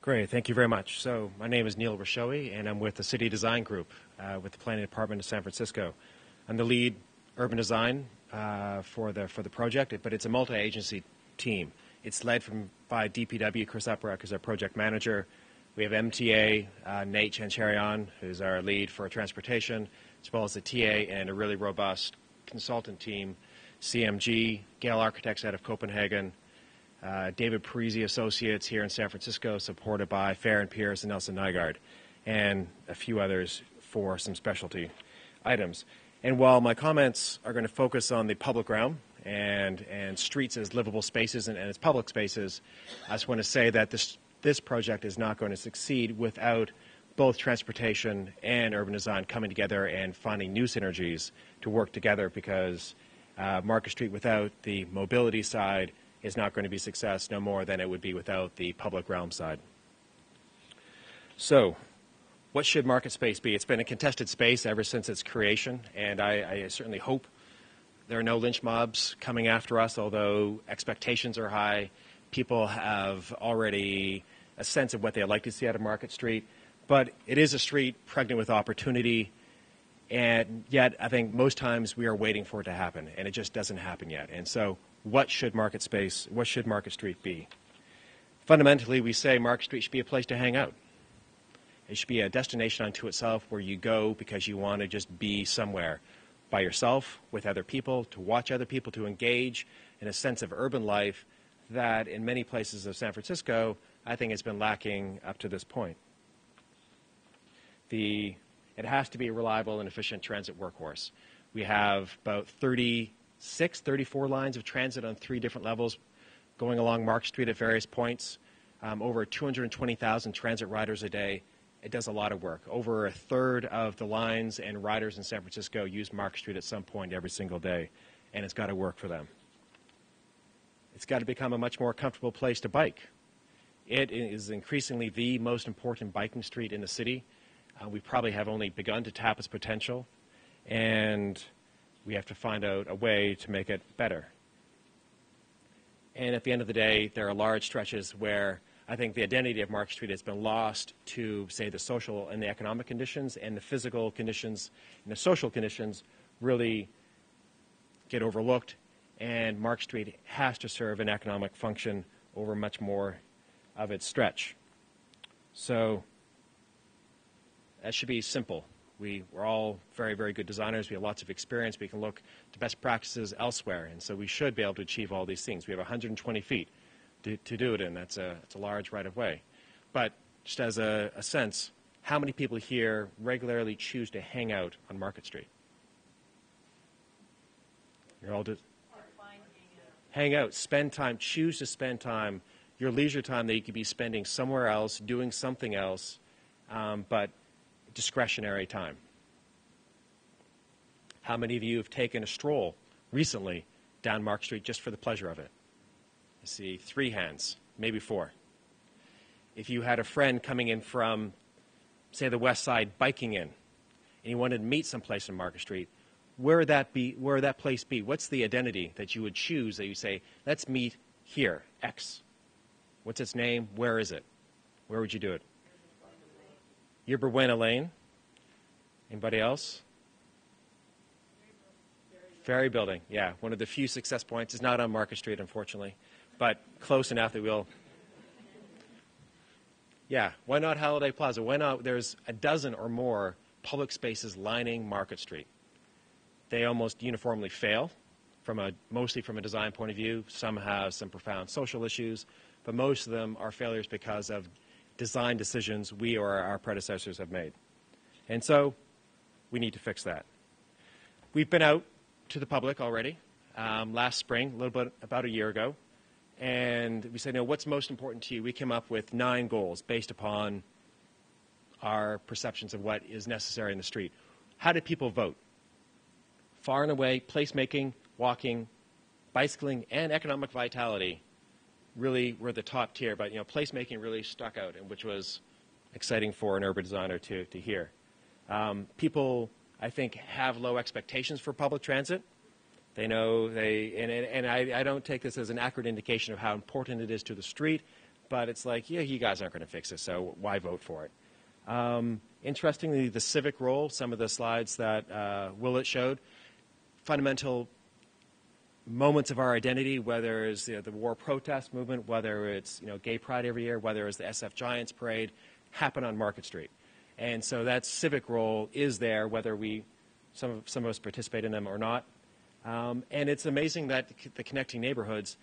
Great, thank you very much. So my name is Neil Hrushowy, and I'm with the City Design Group with the Planning Department of San Francisco. I'm the lead urban design for the project, but it's a multi-agency team. It's led by DPW. Chris Upreck is our project manager. We have MTA, Nate Chancharian, who's our lead for transportation, as well as the TA and a really robust consultant team, CMG, Gale Architects out of Copenhagen, David Parisi Associates here in San Francisco, supported by Fair and Pierce and Nelson Nygaard, and a few others for some specialty items. And while my comments are going to focus on the public realm and streets as livable spaces and as public spaces, I just want to say that this project is not going to succeed without both transportation and urban design coming together and finding new synergies to work together, because Market Street without the mobility side is not going to be a success, no more than it would be without the public realm side. So, what should market space be? It's been a contested space ever since its creation, and I certainly hope there are no lynch mobs coming after us, although expectations are high. People have already a sense of what they'd like to see out of Market Street, but it is a street pregnant with opportunity, and yet I think most times we are waiting for it to happen, and it just doesn't happen yet. And so, what should Market Street be? Fundamentally, we say Market Street should be a place to hang out. It should be a destination unto itself where you go because you want to just be somewhere by yourself, with other people, to watch other people, to engage in a sense of urban life that in many places of San Francisco, I think has been lacking up to this point. It has to be a reliable and efficient transit workhorse. We have about 34 lines of transit on 3 different levels going along Market Street at various points, over 220,000 transit riders a day. It does a lot of work. Over a third of the lines and riders in San Francisco use Market Street at some point every single day, and it's got to work for them. It's got to become a much more comfortable place to bike. It is increasingly the most important biking street in the city. We probably have only begun to tap its potential, and we have to find out a way to make it better. And at the end of the day, there are large stretches where I think the identity of Market Street has been lost to, say, the social and the economic conditions, and the physical conditions and the social conditions really get overlooked, and Market Street has to serve an economic function over much more of its stretch. So that should be simple. We're all very, very good designers. We have lots of experience. We can look to best practices elsewhere, and so we should be able to achieve all these things. We have 120 feet to do it in. It's a large right-of-way. But just as a sense, how many people here regularly choose to hang out on Market Street? You're all hang out, spend time, choose to spend time, your leisure time that you could be spending somewhere else, doing something else, but discretionary time. How many of you have taken a stroll recently down Market Street just for the pleasure of it? I see 3 hands, maybe 4. If you had a friend coming in from, say, the West Side biking in, and you wanted to meet someplace on Market Street, where would that place be? What's the identity that you would choose that you say, let's meet here, X? What's its name? Where is it? Where would you do it? Yerba Buena Lane. Anybody else? Ferry Building, yeah. One of the few success points. It's not on Market Street, unfortunately, but close enough that we'll. Yeah, why not Holiday Plaza? Why not? There's a dozen or more public spaces lining Market Street. They almost uniformly fail, mostly from a design point of view. Some have some profound social issues, but most of them are failures because of design decisions we or our predecessors have made. And so we need to fix that. We've been out to the public already last spring, a little bit about a year ago, and we said, what's most important to you? We came up with 9 goals based upon our perceptions of what is necessary in the street. How did people vote? Far and away, placemaking, walking, bicycling, and economic vitality really were the top tier, but placemaking really stuck out, and which was exciting for an urban designer to hear. People, I think, have low expectations for public transit. They know I don't take this as an accurate indication of how important it is to the street, but it's like, yeah, you guys aren't going to fix it, so why vote for it? Interestingly, the civic role, some of the slides that Willett showed, fundamental moments of our identity, whether it's the war protest movement, whether it's Gay Pride every year, whether it's the SF Giants Parade, happen on Market Street. And so that civic role is there, whether some of us participate in them or not. And it's amazing that the connecting neighborhoods,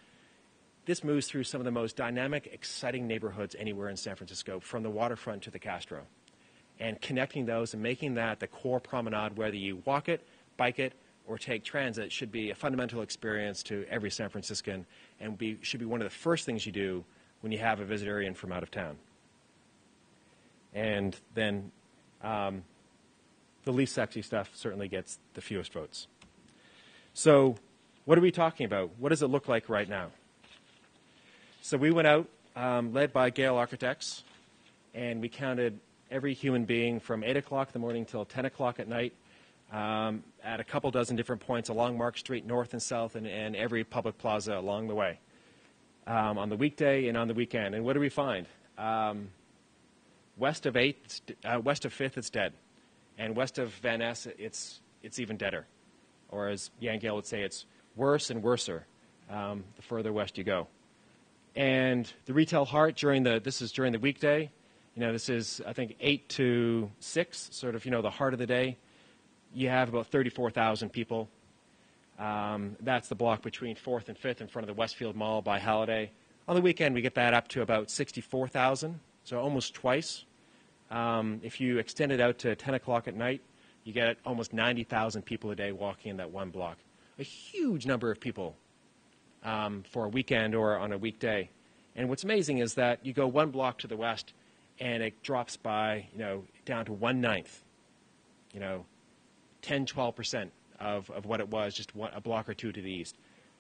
this moves through some of the most dynamic, exciting neighborhoods anywhere in San Francisco, from the waterfront to the Castro. And connecting those and making that the core promenade, whether you walk it, bike it, or take transit, should be a fundamental experience to every San Franciscan, and should be one of the first things you do when you have a visitor in from out of town. And then the least sexy stuff certainly gets the fewest votes. So what are we talking about? What does it look like right now? So we went out, led by Gale Architects, and we counted every human being from 8 o'clock in the morning till 10 o'clock at night at a couple dozen different points along Mark Street, north and south, and every public plaza along the way, on the weekday and on the weekend. And what do we find? West of 5th, it's dead. And west of Van Ness, it's even deader. Or as Jan Gale would say, it's worse and worser the further west you go. And the retail heart this is during the weekday. This is, I think, 8 to 6, sort of, the heart of the day. You have about 34,000 people. That's the block between 4th and 5th in front of the Westfield Mall by Halliday. On the weekend, we get that up to about 64,000, so almost twice. If you extend it out to 10 o'clock at night, you get almost 90,000 people a day walking in that one block. A huge number of people for a weekend or on a weekday. And what's amazing is that you go one block to the west, and it drops by, down to 1/9, 10–12% of what it was just a block or two to the east.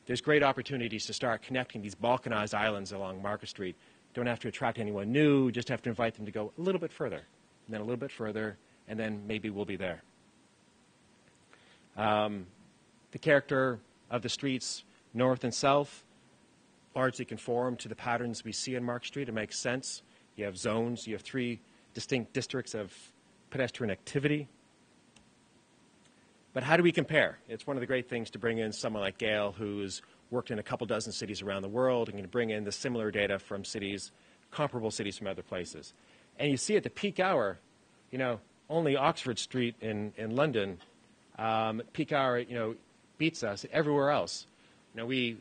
There's great opportunities to start connecting these balkanized islands along Market Street. Don't have to attract anyone new, just have to invite them to go a little bit further, and then a little bit further, and then maybe we'll be there. The character of the streets, north and south, largely conform to the patterns we see on Mark Street. It makes sense. You have zones. You have 3 distinct districts of pedestrian activity. But how do we compare? It's one of the great things to bring in someone like Gale, who's worked in a couple dozen cities around the world, and can bring in the similar data from cities, comparable cities from other places. And you see at the peak hour, only Oxford Street in London, peak hour, beats us everywhere else.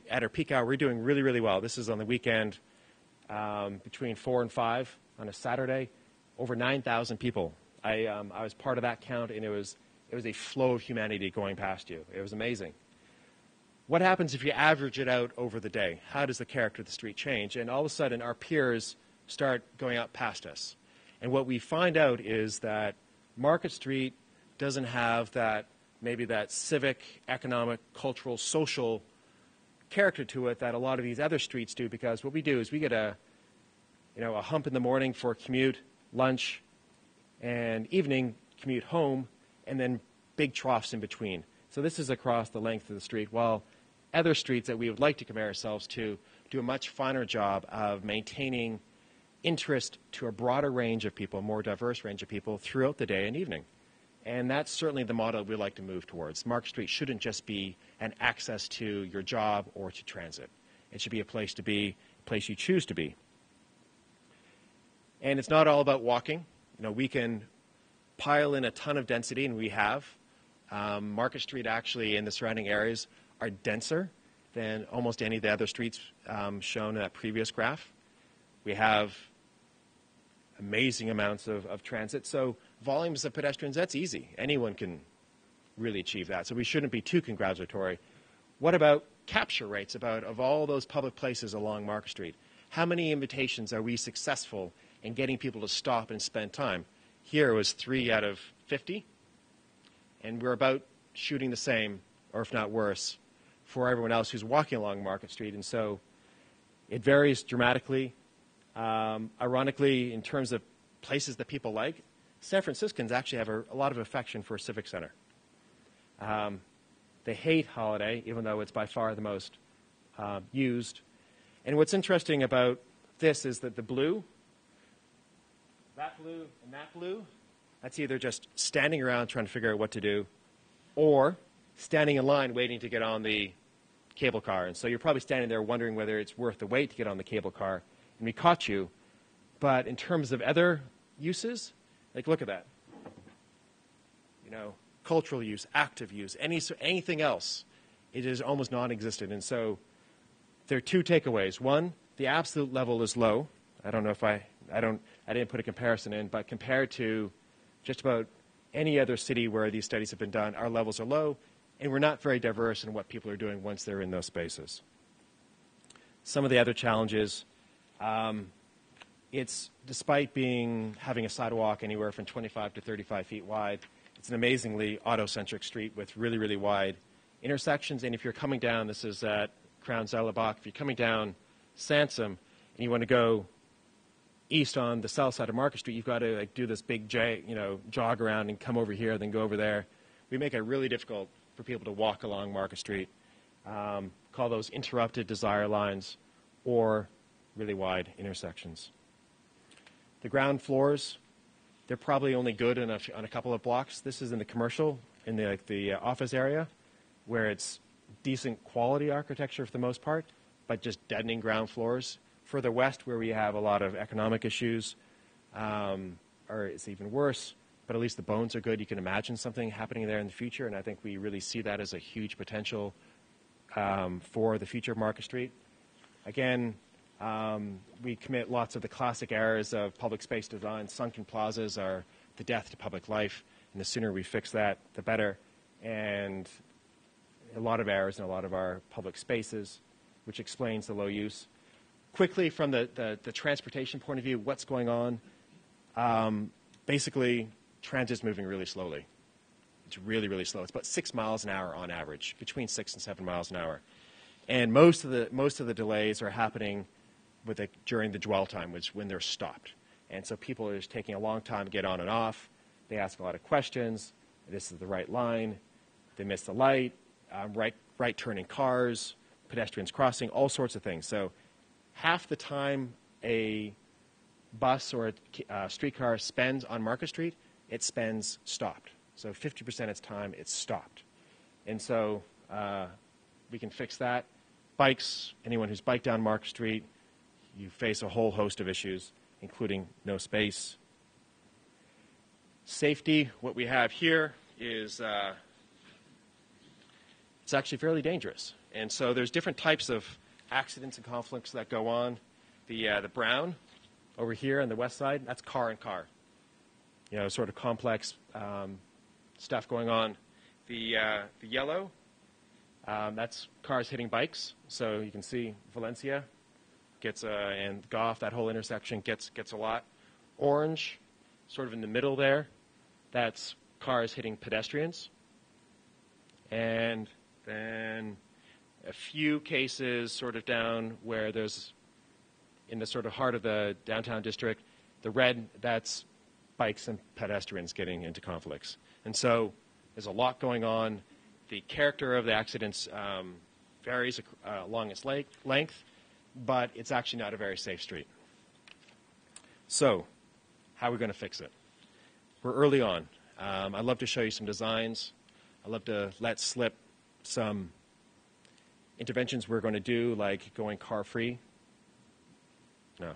At our peak hour, we're doing really, really well. This is on the weekend between 4 and 5 on a Saturday, over 9,000 people. I was part of that count, and it was a flow of humanity going past you. It was amazing. What happens if you average it out over the day? How does the character of the street change? And all of a sudden, our peers start going out past us. And what we find out is that Market Street doesn't have maybe that civic, economic, cultural, social character to it that a lot of these other streets do, because what we do is we get a hump in the morning for commute, lunch, and evening commute home, and then big troughs in between. So this is across the length of the street, while other streets that we would like to compare ourselves to do a much finer job of maintaining interest to a broader range of people, a more diverse range of people throughout the day and evening. And that's certainly the model we'd like to move towards. Market Street shouldn't just be an access to your job or to transit. It should be a place to be, a place you choose to be. And it's not all about walking. We can pile in a ton of density, and we have. Market Street actually and the surrounding areas are denser than almost any of the other streets shown in that previous graph. We have amazing amounts of transit. So volumes of pedestrians, that's easy. Anyone can really achieve that. So we shouldn't be too congratulatory. What about capture rates of all those public places along Market Street? How many invitations are we successful in getting people to stop and spend time? Here it was 3 out of 50. And we're about shooting the same, or if not worse, for everyone else who's walking along Market Street. And so it varies dramatically. Ironically, in terms of places that people like, San Franciscans actually have a lot of affection for Civic Center. They hate Holiday, even though it's by far the most used. And what's interesting about this is that the blue, that blue, and that blue, that's either just standing around trying to figure out what to do, or standing in line waiting to get on the cable car. And so you're probably standing there wondering whether it's worth the wait to get on the cable car, and we caught you. But in terms of other uses, like look at that. You know, cultural use, active use, anything else, it is almost non-existent. And so there are two takeaways. One, the absolute level is low. I don't know if I didn't put a comparison in, but compared to just about any other city where these studies have been done, our levels are low, and we're not very diverse in what people are doing once they're in those spaces. Some of the other challenges, it's despite having a sidewalk anywhere from 25 to 35 feet wide, it's an amazingly auto-centric street with really, really wide intersections. And if you're coming down, this is at Crown Zellerbach, if you're coming down Sansom and you want to go east on the south side of Market Street, you've got to like do this big jog around and come over here, then go over there. We make it really difficult for people to walk along Market Street. Call those interrupted desire lines or really wide intersections. The ground floors, they're probably only good on a couple of blocks. This is in the commercial, in the office area, where it's decent quality architecture for the most part, but just deadening ground floors. Further west, where we have a lot of economic issues, or it's even worse, but at least the bones are good. You can imagine something happening there in the future, and I think we really see that as a huge potential for the future of Market Street. Again, we commit lots of the classic errors of public space design. Sunken plazas are the death to public life, and the sooner we fix that, the better. And a lot of errors in a lot of our public spaces, which explains the low use. Quickly, from the transportation point of view, what's going on? Basically, transit's moving really slowly. It's really, really slow. It's about 6 miles an hour on average, between 6 and 7 miles an hour. And most of the delays are happening during the dwell time, which when they're stopped. And so people are just taking a long time to get on and off. They ask a lot of questions. This is the right line. They miss the light. Right turning cars, pedestrians crossing, all sorts of things. So half the time a bus or a streetcar spends on Market Street, it spends stopped. So 50% of its time, it's stopped. And so we can fix that. Bikes, anyone who's biked down Market Street, you face a whole host of issues, including no space. Safety, what we have here is it's actually fairly dangerous. And so there's different types of accidents and conflicts that go on. The brown over here on the west side, that's car and car. You know, sort of complex stuff going on. The yellow, that's cars hitting bikes. So you can see Valencia and Goff, that whole intersection gets a lot. Orange, sort of in the middle there, that's cars hitting pedestrians. And then a few cases sort of down where there's, in the sort of heart of the downtown district, the red, that's bikes and pedestrians getting into conflicts. And so there's a lot going on. The character of the accidents varies along its length, but it's actually not a very safe street. So how are we going to fix it? We're early on. I'd love to show you some designs. I'd love to let slip some interventions we're going to do, like going car-free. No,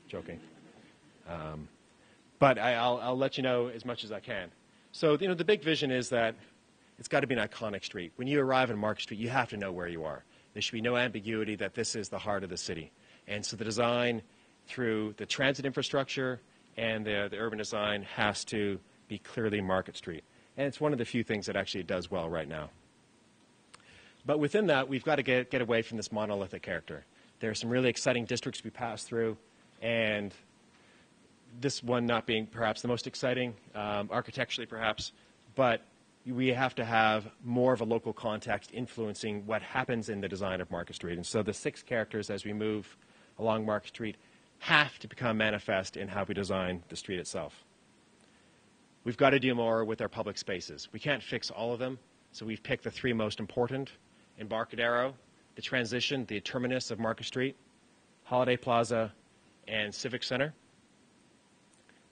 joking. But I'll let you know as much as I can. So, you know, the big vision is that it's got to be an iconic street. When you arrive in Market Street, you have to know where you are. There should be no ambiguity that this is the heart of the city. And so the design through the transit infrastructure and the urban design has to be clearly Market Street. And it's one of the few things that actually does well right now. But within that, we've got to get away from this monolithic character. There are some really exciting districts we pass through, and this one not being perhaps the most exciting, architecturally perhaps, but we have to have more of a local context influencing what happens in the design of Market Street. And so the 6 characters as we move along Market Street have to become manifest in how we design the street itself. We've got to do more with our public spaces. We can't fix all of them, so we've picked the 3 most important: Embarcadero, the transition, the terminus of Market Street, Holiday Plaza, and Civic Center.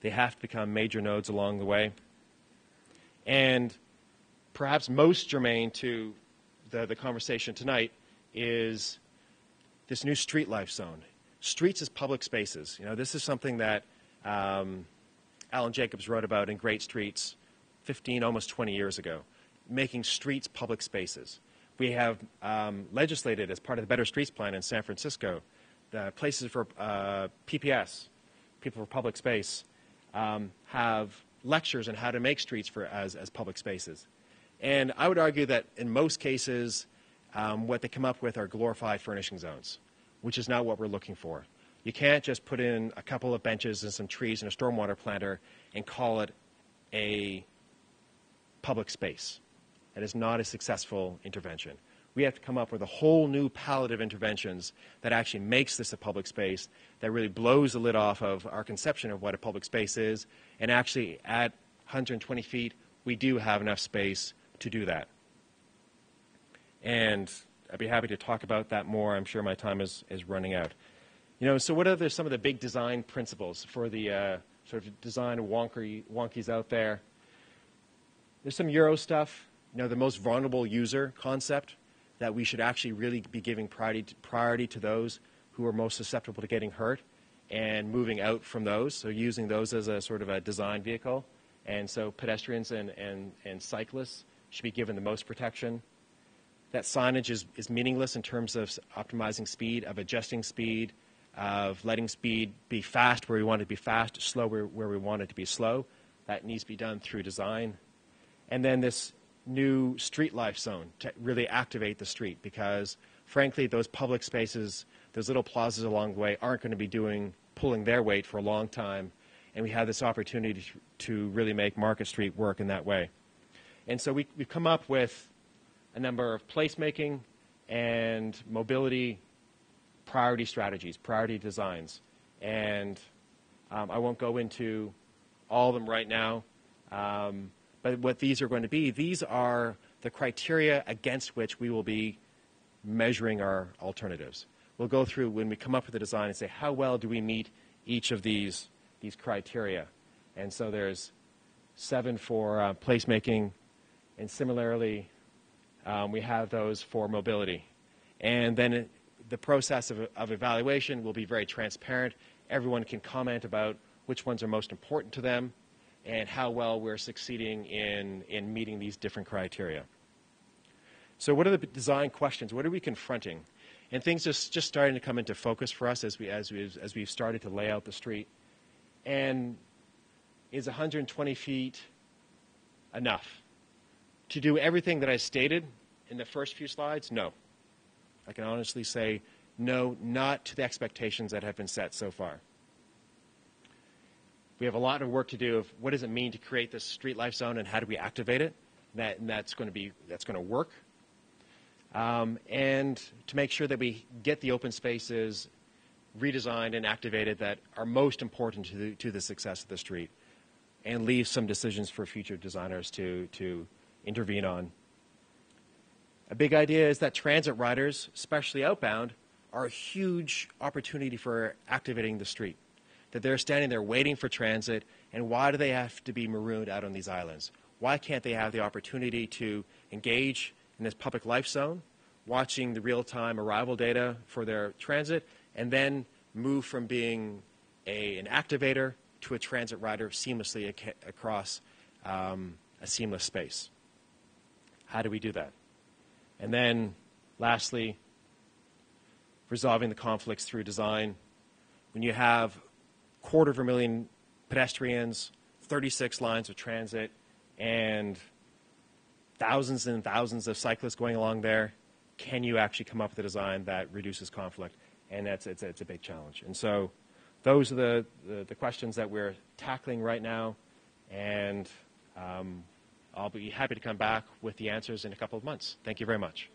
They have to become major nodes along the way. And perhaps most germane to the conversation tonight is this new street life zone. Streets as public spaces. You know, this is something that Alan Jacobs wrote about in Great Streets 15, almost 20 years ago, making streets public spaces. We have legislated as part of the Better Streets Plan in San Francisco, the places for PPS, people for public space, have lectures on how to make streets as public spaces. And I would argue that in most cases, what they come up with are glorified furnishing zones, which is not what we're looking for. You can't just put in a couple of benches and some trees and a stormwater planter and call it a public space. That is not a successful intervention. We have to come up with a whole new palette of interventions that actually makes this a public space, that really blows the lid off of our conception of what a public space is, and actually at 120 feet, we do have enough space to do that. And I'd be happy to talk about that more. I'm sure my time is running out. You know, so what are some of the big design principles for the sort of design wonkies out there? There's some Euro stuff, you know, the most vulnerable user concept, that we should actually really be giving priority to those who are most susceptible to getting hurt and moving out from those, so using those as a sort of a design vehicle. And so pedestrians and cyclists should be given the most protection. That signage is meaningless in terms of optimizing speed, of adjusting speed, of letting speed be fast where we want it to be fast, slow where we want it to be slow. That needs to be done through design. And then this new street life zone to really activate the street, because frankly those public spaces, those little plazas along the way aren't going to be pulling their weight for a long time, and we have this opportunity to really make Market Street work in that way. And so we've come up with a number of placemaking and mobility priority strategies, priority designs, and I won't go into all of them right now. But what these are going to be, these are the criteria against which we will be measuring our alternatives. We'll go through when we come up with a design and say, how well do we meet each of these criteria? And so there's 7 for placemaking, and similarly, we have those for mobility. And then the process of evaluation will be very transparent. Everyone can comment about which ones are most important to them and how well we're succeeding in meeting these different criteria. So what are the design questions? What are we confronting? And things just starting to come into focus for us as we've started to lay out the street. And is 120 feet enough? To do everything that I stated in the first few slides? No. I can honestly say no, not to the expectations that have been set so far. We have a lot of work to do of what does it mean to create this street life zone and how do we activate it. And that's going to work. And to make sure that we get the open spaces redesigned and activated that are most important to the success of the street, and leave some decisions for future designers to intervene on. A big idea is that transit riders, especially outbound, are a huge opportunity for activating the street. That they're standing there waiting for transit, and why do they have to be marooned out on these islands? Why can't they have the opportunity to engage in this public life zone, watching the real-time arrival data for their transit, and then move from being an activator to a transit rider seamlessly across a seamless space? How do we do that? And then, lastly, resolving the conflicts through design. When you have 250,000 pedestrians, 36 lines of transit, and thousands and thousands of cyclists going along there, can you actually come up with a design that reduces conflict? And it's a big challenge. And so those are the questions that we're tackling right now, and I'll be happy to come back with the answers in a couple of months. Thank you very much.